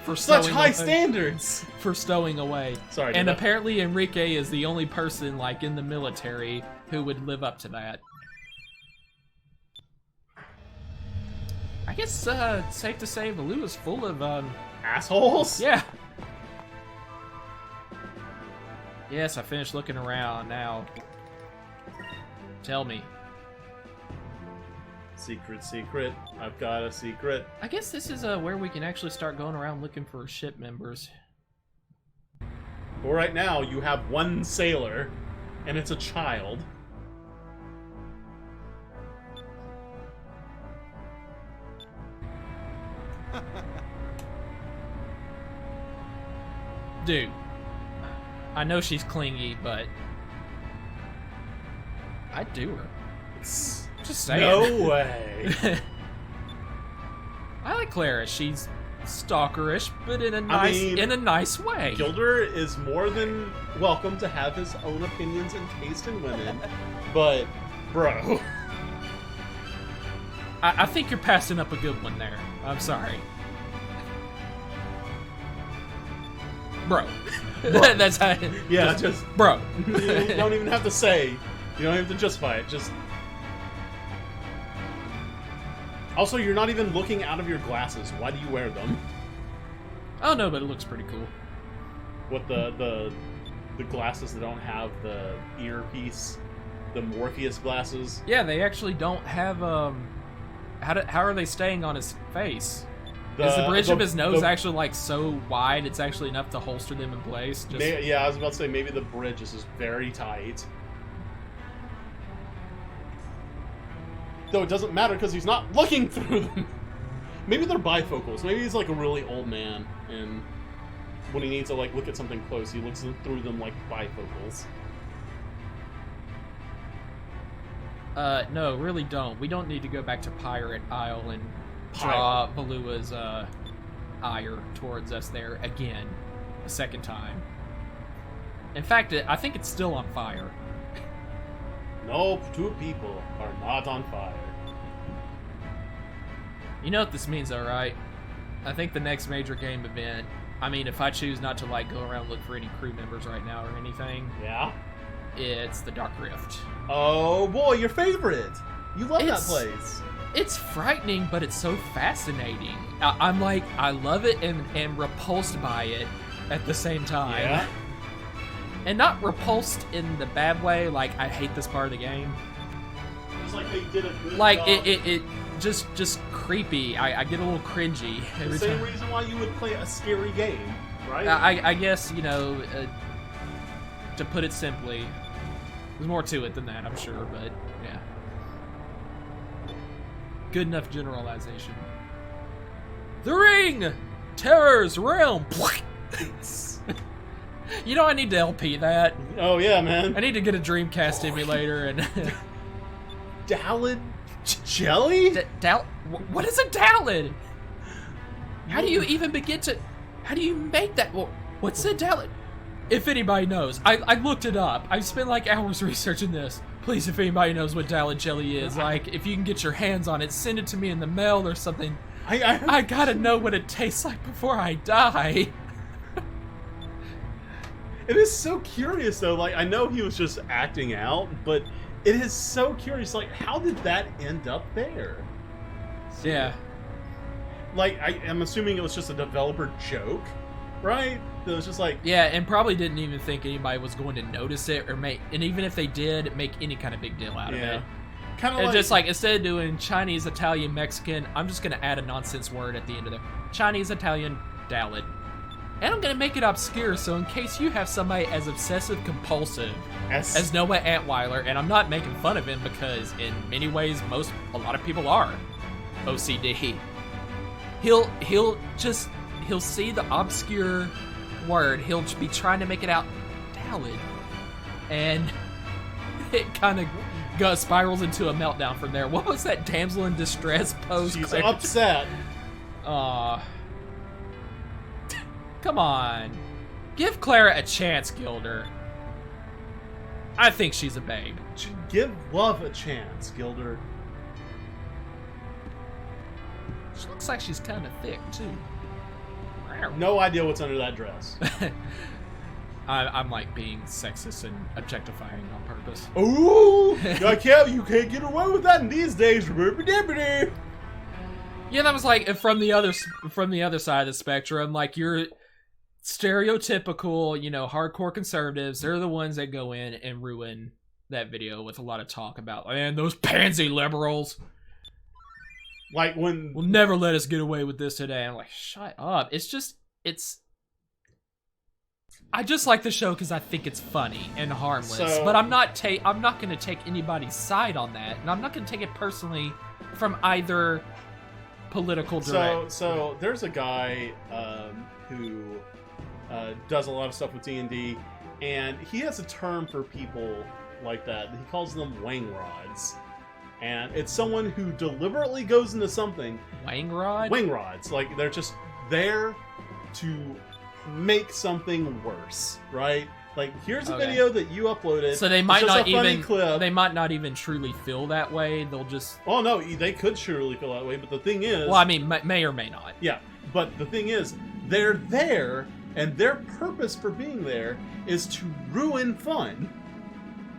For Such stowing high away. standards. For stowing away. Sorry. And did I- apparently Enrique is the only person, like, in the military who would live up to that. I guess, it's safe to say Valua's full of, assholes. yeah. Yes, I finished looking around now. Tell me. Secret, secret. I've got a secret. I guess this is where we can actually start going around looking for ship members. But right now, you have one sailor, and it's a child. Dude, I know she's clingy, but I'd do her. Just saying. No way. I like Clara. She's stalkerish, but in a mean, nice way. Gilder is more than welcome to have his own opinions and taste in women, but, bro. I think you're passing up a good one there. I'm sorry. Bro. That's how. Yeah, just bro. you don't even have to say. You don't have to justify it. Just. Also, you're not even looking out of your glasses. Why do you wear them? Oh no, but it looks pretty cool. What the glasses that don't have the earpiece, the Morpheus glasses. Yeah, they actually don't have how are they staying on his face? Is the bridge of his nose actually like so wide it's actually enough to holster them in place? Yeah, I was about to say maybe the bridge is just very tight. Though it doesn't matter because he's not looking through them. Maybe they're bifocals. Maybe he's like a really old man, and when he needs to like look at something close, he looks through them like bifocals. No, really don't. We don't need to go back to Pirate Isle and draw Valua's ire towards us there again, a second time. In fact, I think it's still on fire. No, two people are not on fire. You know what this means, though, right? I think the next major game event, I mean, if I choose not to, like, go around and look for any crew members right now or anything, Yeah? it's the Dark Rift. Oh boy, your favorite! You love that place. It's frightening, but it's so fascinating. I'm like, I love it and repulsed by it at the same time. Yeah? And not repulsed in the bad way, like, I hate this part of the game. Just like they did a good Like, job. it just creepy. I get a little cringy every The same time. reason why you would play a scary game, right? I guess, you know, to put it simply, there's more to it than that, I'm sure, but yeah. Good enough generalization. The Ring! Terror's Realm! You know, I need to LP that. Oh yeah, man. I need to get a Dreamcast emulator and... Dallid jelly? What is a Dallid? How do you even begin to... How do you make that? What's a Dallid? If anybody knows. I looked it up. I spent like hours researching this. Please, if anybody knows what Dallid jelly is, like, if you can get your hands on it, send it to me in the mail or something. I gotta know what it tastes like before I die. It is so curious though, like I know he was just acting out, but it is so curious, like how did that end up there? Yeah. Like I'm assuming it was just a developer joke, right? It was just like Yeah, and probably didn't even think anybody was going to notice it or and even if they did, make any kind of big deal out of it. Kind of It's like, just like, instead of doing Chinese, Italian, Mexican, I'm just gonna add a nonsense word at the end of it. Chinese, Italian, Dallid. And I'm gonna make it obscure, so in case you have somebody as obsessive compulsive as Noah Antweiler, and I'm not making fun of him because in many ways a lot of people are OCD. He'll see the obscure word, he'll be trying to make it out valid, and it kind of spirals into a meltdown from there. What was that damsel in distress pose? She's upset. Come on. Give Clara a chance, Gilder. I think she's a babe. Give love a chance, Gilder. She looks like she's kind of thick, too. No idea what's under that dress. I'm like being sexist and objectifying on purpose. Ooh! You can't get away with that in these days. Yeah, that was like from the other side of the spectrum. Like, you're stereotypical, hardcore conservatives. They're the ones that go in and ruin that video with a lot of talk about, man, those pansy liberals. Like when will never let us get away with this today. I'm like, shut up. I just like the show because I think it's funny and harmless. But I'm not going to take anybody's side on that, and I'm not going to take it personally from either political direction. So there's a guy who does a lot of stuff with D&D, and he has a term for people like that. He calls them wang rods. And it's someone who deliberately goes into something. Wang rod? Wang rods. Like, they're just there to make something worse, right? Like, here's a video that you uploaded. So they might not even truly feel that way. They'll just... Oh, no, they could surely feel that way, but the thing is... Well, I mean, may or may not. Yeah, but the thing is, they're there, and their purpose for being there is to ruin fun.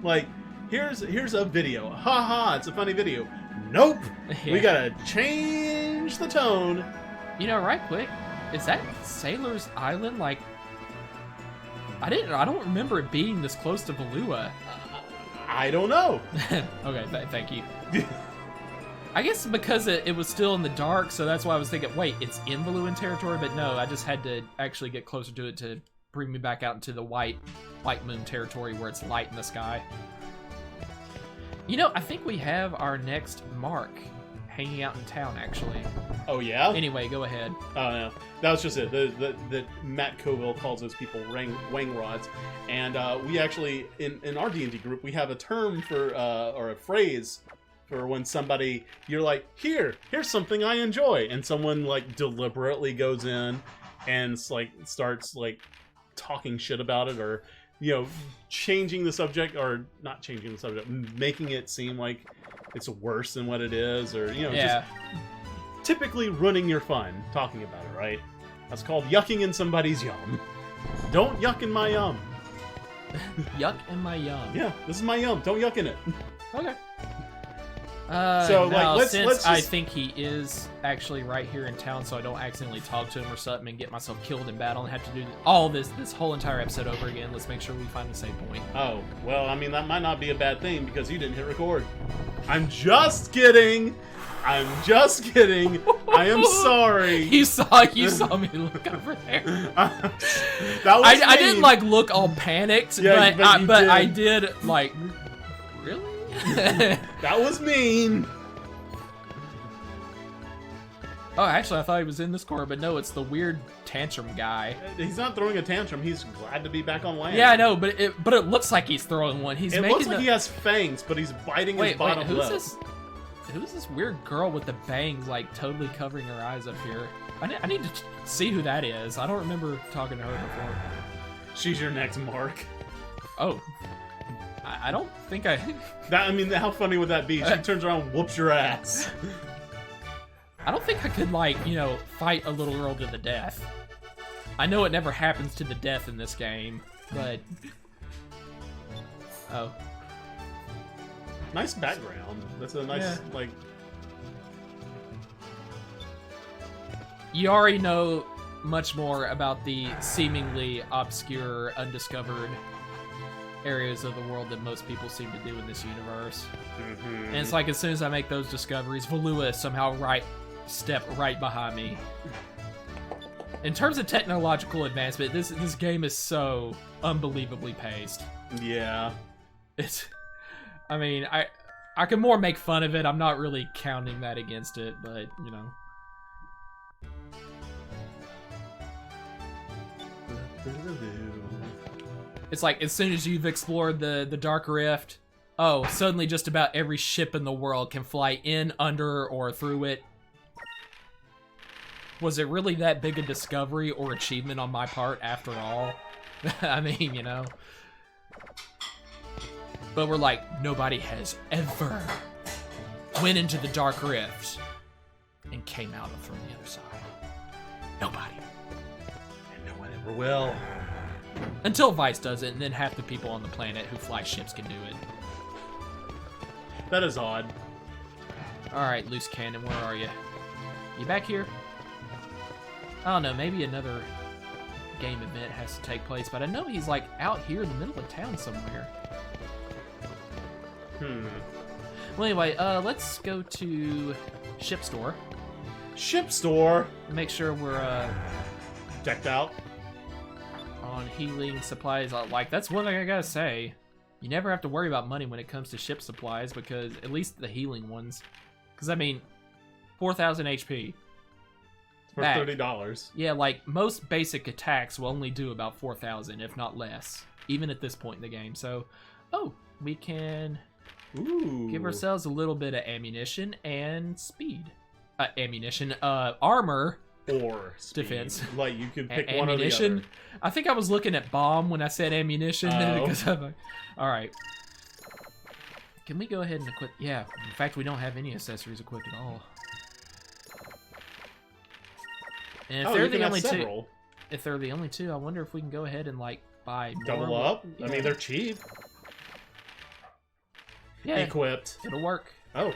Like... Here's a video. Ha, it's a funny video. Nope. Yeah. We gotta change the tone. Right quick, is that Sailor's Island? Like, I don't remember it being this close to Valua. I don't know. Okay, thank you. I guess because it was still in the dark, so that's why I was thinking, wait, it's in Valuan territory? But no, I just had to actually get closer to it to bring me back out into the white moon territory where it's light in the sky. I think we have our next Mark hanging out in town, actually. Oh, yeah? Anyway, go ahead. Oh, no. That was just it. The Matt Coville calls those people wang rods. And we actually, in our D&D group, we have a term for, or a phrase for when somebody, you're like, here's something I enjoy. And someone, like, deliberately goes in and, starts, talking shit about it, or... changing the subject, or not changing the subject, making it seem like it's worse than what it is, or, just typically ruining your fun talking about it, right? That's called yucking in somebody's yum. Don't yuck in my yum. Yuck in my yum. Yeah, this is my yum. Don't yuck in it. Okay. Let's I think he is actually right here in town, so I don't accidentally talk to him or something and get myself killed in battle and have to do all this whole entire episode over again. Let's make sure we find the save point. Oh, well, I mean, that might not be a bad thing because you didn't hit record. I'm just kidding. I am sorry. You saw me look over there. That was I didn't look all panicked, yeah, but I did really? That was mean. Oh, actually, I thought he was in this corner, but no, it's the weird tantrum guy. He's not throwing a tantrum. He's glad to be back on land. Yeah, I know, but it looks like he's throwing one. It looks like he has fangs, but he's biting his bottom lip. Who's this weird girl with the bangs, totally covering her eyes up here? I need to see who that is. I don't remember talking to her before. She's your next Mark. Oh. I don't think I... how funny would that be? She turns around and whoops your ass. I don't think I could, fight a little girl to the death. I know it never happens to the death in this game, but... Oh. Nice background. That's a nice, You already know much more about the seemingly obscure, undiscovered areas of the world that most people seem to do in this universe. Mm-hmm. And it's as soon as I make those discoveries, Valua is somehow step right behind me. In terms of technological advancement, this game is so unbelievably paced. Yeah. It's, I mean, I can more make fun of it. I'm not really counting that against it, but you know. It's like as soon as you've explored the Dark Rift, oh, suddenly just about every ship in the world can fly in, under, or through it. Was it really that big a discovery or achievement on my part after all? I mean, you know. But we're like, nobody has ever went into the Dark Rift and came out from the other side. Nobody. And no one ever will. Until Vice does it, and then half the people on the planet who fly ships can do it. That is odd. Alright, Loose Cannon, where are you? You back here? I don't know, maybe another game event has to take place, but I know he's like out here in the middle of town somewhere. Well, anyway, let's go to Ship Store. Ship Store? Make sure we're, Decked out? on healing supplies. Like, that's one thing I gotta say. You never have to worry about money when it comes to ship supplies, because at least the healing ones. Because, I mean, 4,000 HP. For Back. $30. Yeah, like, most basic attacks will only do about 4,000, if not less. Even at this point in the game. So, oh, we can Ooh. give ourselves a little bit of ammunition and speed. Armor. Or speed. Defense. Like, you could pick one or the Ammunition. other. I think I was looking at bomb when I said ammunition. Oh. Because I'm like, alright. Can we go ahead and equip? Yeah, in fact, we don't have any accessories equipped at all. And if they're the only two, if they're the only two, I wonder if we can go ahead and like buy more. Double up? Yeah. I mean, they're cheap. Yeah, Equipped. it'll work. Oh.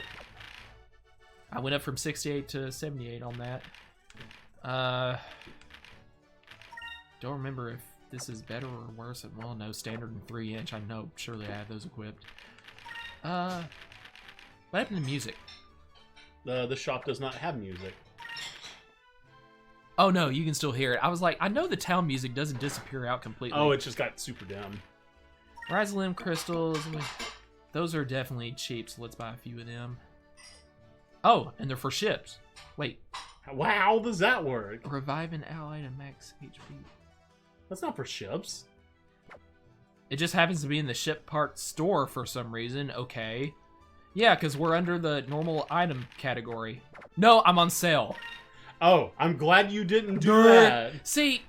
I went up from 68 to 78 on that. Don't remember if this is better or worse. Well, no, standard and 3-inch. I know, surely I have those equipped. What happened to music? The shop does not have music. Oh no, you can still hear it. I was like, I know the town music doesn't disappear out completely. Oh, it just got super dim. Rizolim crystals. Those are definitely cheap, so let's buy a few of them. Oh, and they're for ships. Wait. How does that work? Revive an ally to max HP. That's not for ships. It just happens to be in the ship part store for some reason. Okay. Yeah, because we're under the normal item category. No, I'm on sale. Oh, I'm glad you didn't do that. See,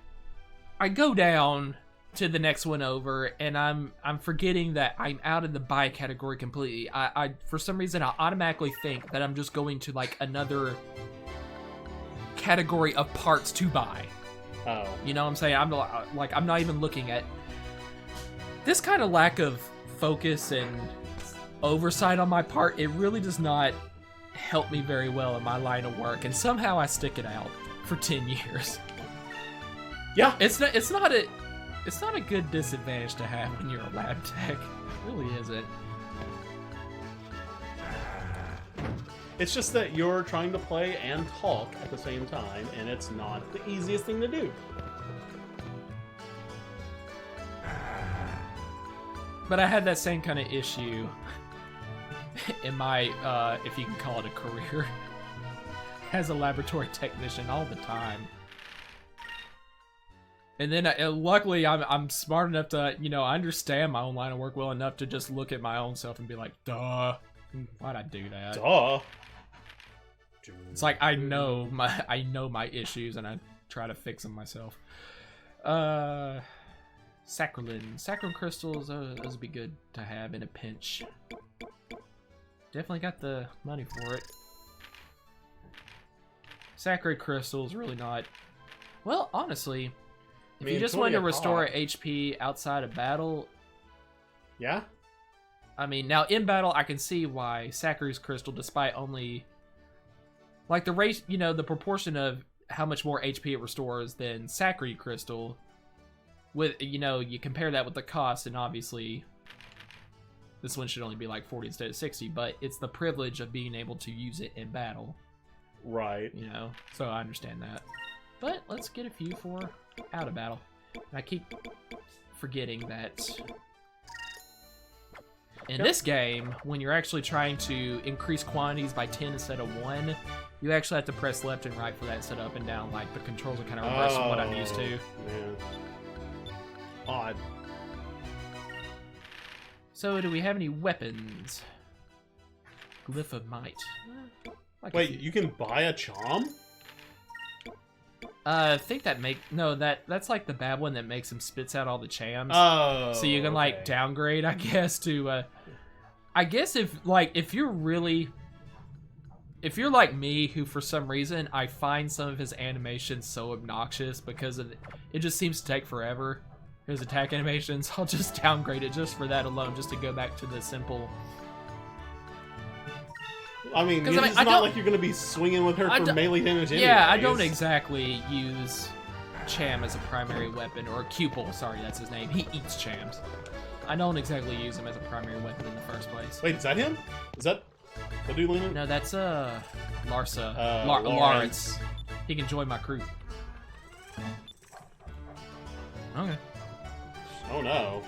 I go down to the next one over, and I'm forgetting that I'm out of the buy category completely. I for some reason I automatically think that I'm just going to like another category of parts to buy. Oh. You know what I'm saying? I'm like I'm not even looking at this kind of lack of focus and oversight on my part. It really does not help me very well in my line of work, and somehow I stick it out for 10 years. Yeah. It's not a good disadvantage to have when you're a lab tech. It really isn't. It's just that you're trying to play and talk at the same time, and it's not the easiest thing to do. But I had that same kind of issue in my, if you can call it a career, as a laboratory technician all the time. And then, luckily, I'm smart enough to, you know, I understand my own line of work well enough to just look at my own self and be like, duh, why'd I do that? Duh. It's like I know my issues and I try to fix them myself. Saccharin crystals, those would be good to have in a pinch. Definitely got the money for it. Saccharin crystals really not. Well, honestly, if you just want to restore HP outside of battle, yeah. I mean, now in battle, I can see why Saccharin's crystal, despite only like the rate, you know, the proportion of how much more HP it restores than Saccharin crystal. With, you know, you compare that with the cost, and obviously this one should only be like 40 instead of 60, but it's the privilege of being able to use it in battle. Right. You know, so I understand that. But let's get a few for out of battle. I keep forgetting that in this game, when you're actually trying to increase quantities by 10 instead of 1, you actually have to press left and right for that instead of up and down. Like, the controls are kind of reversed from what I'm used to. Man. Odd. So, do we have any weapons? Glyph of Might. Wait, you can buy a Chom? I think that that's like the bad one that makes him spits out all the chams. Oh. So you can like downgrade, I guess, to I guess if you're like me, who for some reason I find some of his animations so obnoxious because it just seems to take forever. His attack animations, I'll just downgrade it just for that alone, just to go back to the simple. I mean, it's not like you're going to be swinging with her for melee damage anyways. Yeah, I don't exactly use Cham as a primary weapon, or Cupil, sorry, that's his name. He eats Chams. I don't exactly use him as a primary weapon in the first place. Wait, is that him? Is that the dude leaning? No, that's Larsa. Lawrence. Lawrence. He can join my crew. Okay. Oh no.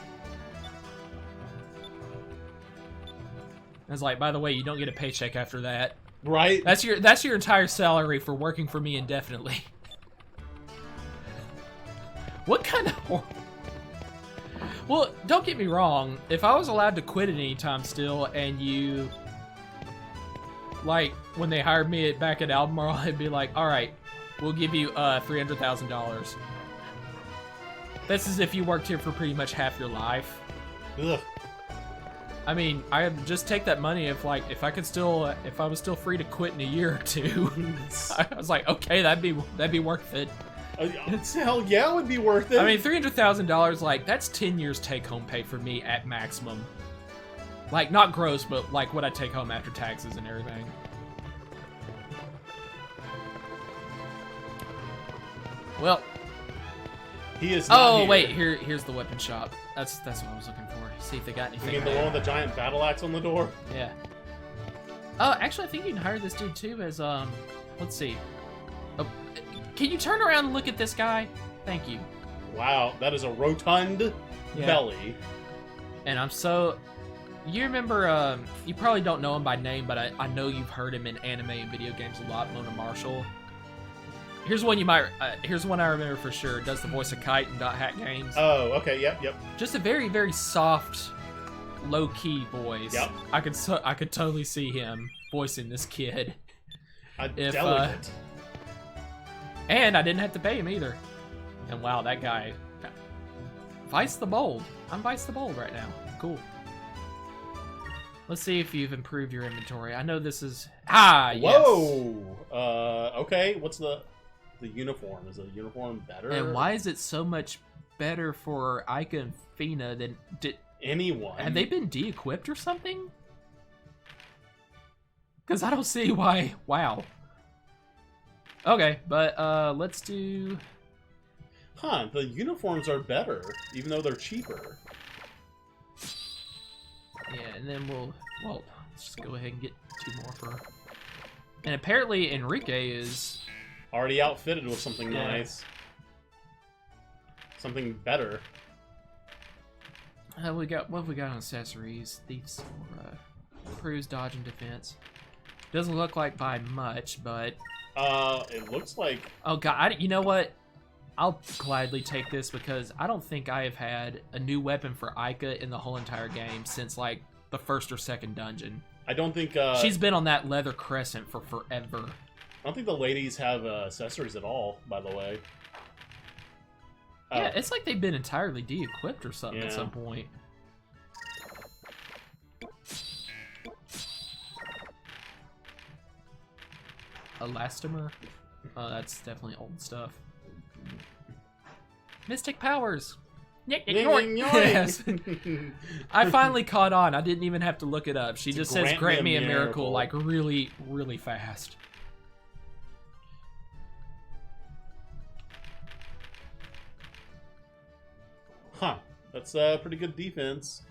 I was like, by the way, you don't get a paycheck after that. Right? That's your entire salary for working for me indefinitely. What kind of... Well, don't get me wrong. If I was allowed to quit at any time still, and you... Like, when they hired me back at Albemarle, I'd be like, alright, we'll give you $300,000. That's as if you worked here for pretty much half your life. Ugh. I mean, I'd just take that money if I was still free to quit in a year or two. I was like, okay, that'd be worth it. Hell yeah, it would be worth it. I mean, $300,000, like, that's 10 years take-home pay for me at maximum. Like, not gross, but like what I take home after taxes and everything. Well. He is not Oh, here. wait, here's the weapon shop. That's what I was looking for. See if they got anything. You mean the one with the giant battle axe on the door? Yeah. Oh, actually, I think you can hire this dude too as let's see. Oh, can you turn around and look at this guy? Thank you. Wow, that is a rotund belly. And I'm so... You remember, you probably don't know him by name, but I know you've heard him in anime and video games a lot, Mona Marshall. Here's one here's one I remember for sure. Does the voice of Kite in Dot Hack games. Oh, okay, yep. Just a very, very soft, low-key voice. Yep. I could totally see him voicing this kid. Delicate. And I didn't have to pay him either. And wow, that guy... Vice the Bold. I'm Vice the Bold right now. Cool. Let's see if you've improved your inventory. I know this is... Ah, yes. Whoa! Okay, what's the uniform? Is the uniform better? And why is it so much better for Ica and Fina than... anyone? Have they been de-equipped or something? Because I don't see why... Wow. Okay, but let's do... Huh, the uniforms are better, even though they're cheaper. Yeah, and then well, let's just go ahead and get 2 more for her. And apparently Enrique is... Already outfitted with something nice. Something better. What have we got on accessories? Thieves or cruise, dodge, and defense. Doesn't look like by much, but... It looks like... Oh god, you know what? I'll gladly take this because I don't think I have had a new weapon for Ica in the whole entire game since, like, the first or second dungeon. I don't think, She's been on that leather crescent for forever. I don't think the ladies have accessories at all, by the way. Yeah, it's like they've been entirely de-equipped or something at Yeah. some point. Elastomer? Oh, that's definitely old stuff. Mystic powers! Yes. I finally caught on. I didn't even have to look it up. She just says, grant me a miracle, like really, really fast. Huh. That's pretty good defense.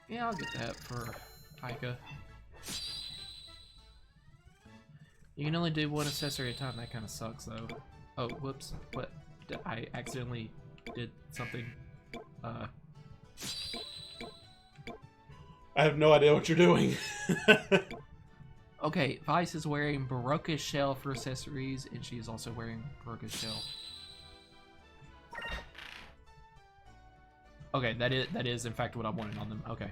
Yeah, I'll get that for Ica. You can only do one accessory at a time. That kind of sucks, though. Oh, whoops. What? I accidentally did something. I have no idea what you're doing. Okay, Vice is wearing Barocca's shell for accessories, and she is also wearing Barocca's shell. Okay, that is in fact what I wanted on them. Okay.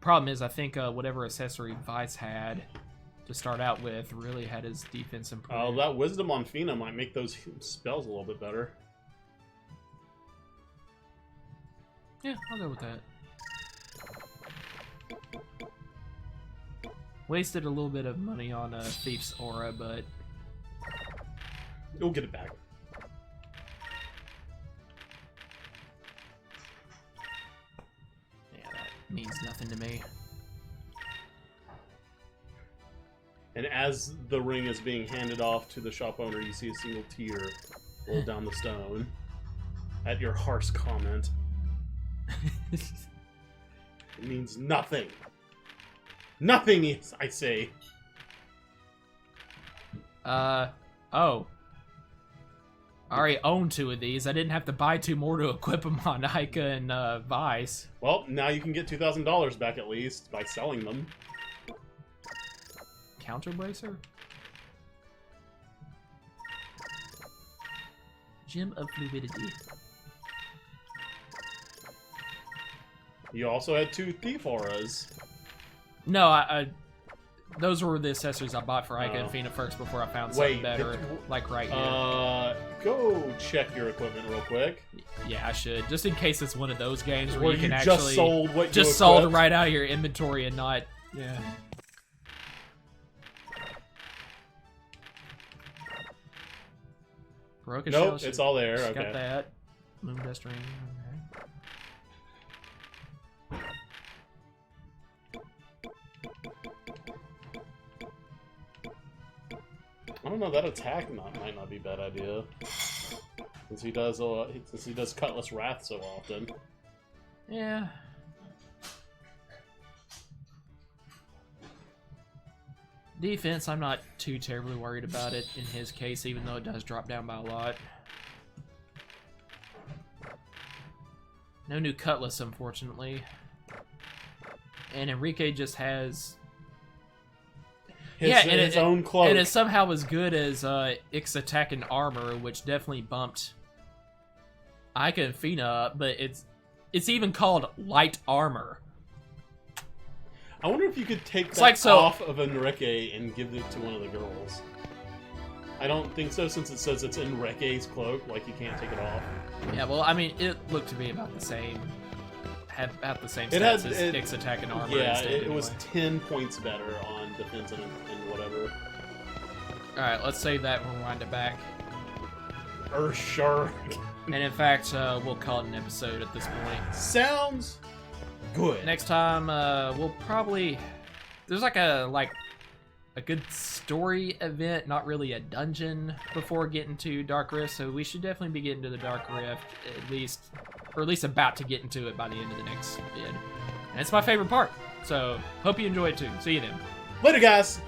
Problem is, I think whatever accessory Vice had to start out with really had his defense improved. Oh, that wisdom on Fina might make those spells a little bit better. Yeah, I'll go with that. Wasted a little bit of money on Thief's Aura, but We'll get it back. yeah, that means nothing to me. And as the ring is being handed off to the shop owner, you see a single tear roll down the stone at your harsh comment. It means nothing. Nothing, I say. Oh. I already own 2 of these. I didn't have to buy 2 more to equip them on Ica and Vice. Well, now you can get $2,000 back at least by selling them. Counter Bracer? Gem of Fluidity. You also had 2 Thief Auras. No, I those were the accessories I bought for Ica Oh. and Fina first before I found something Wait, better, like right here. Go check your equipment real quick. Yeah, I should, just in case it's one of those games where Where you can just actually sold what you just sold equipped. right out of your inventory and not. Yeah. Barocca Nope, Shell, it's all there. she's Okay. got that. Moondust Ring. Okay. I don't know. That attack might not be a bad idea, since he does Cutlass Wrath so often. Yeah. Defense, I'm not too terribly worried about it in his case, even though it does drop down by a lot. No new Cutlass, unfortunately. And Enrique just has... His own cloak. And it's somehow as good as Ix Attack and Armor, which definitely bumped Ica and Fina up, but it's even called Light Armor. I wonder if you could take that like so- off of Enrique and give it to one of the girls. I don't think so, since it says it's Enrique's cloak, like you can't take it off. Yeah, well, I mean, it looked to be about the same. Had about the same It stats had- as it- Ix Attack and Armor. Yeah, instead, it was anyway. 10 points better on defense and whatever. Alright, let's save that and rewind it back. Sure. And in fact, we'll call it an episode at this point. Sounds good. Next time, we'll probably... There's like a good story event, not really a dungeon, before getting to Dark Rift, so we should definitely be getting to the Dark Rift, at least about to get into it by the end of the next vid. And it's my favorite part, so hope you enjoy it too. See you then. Later, guys.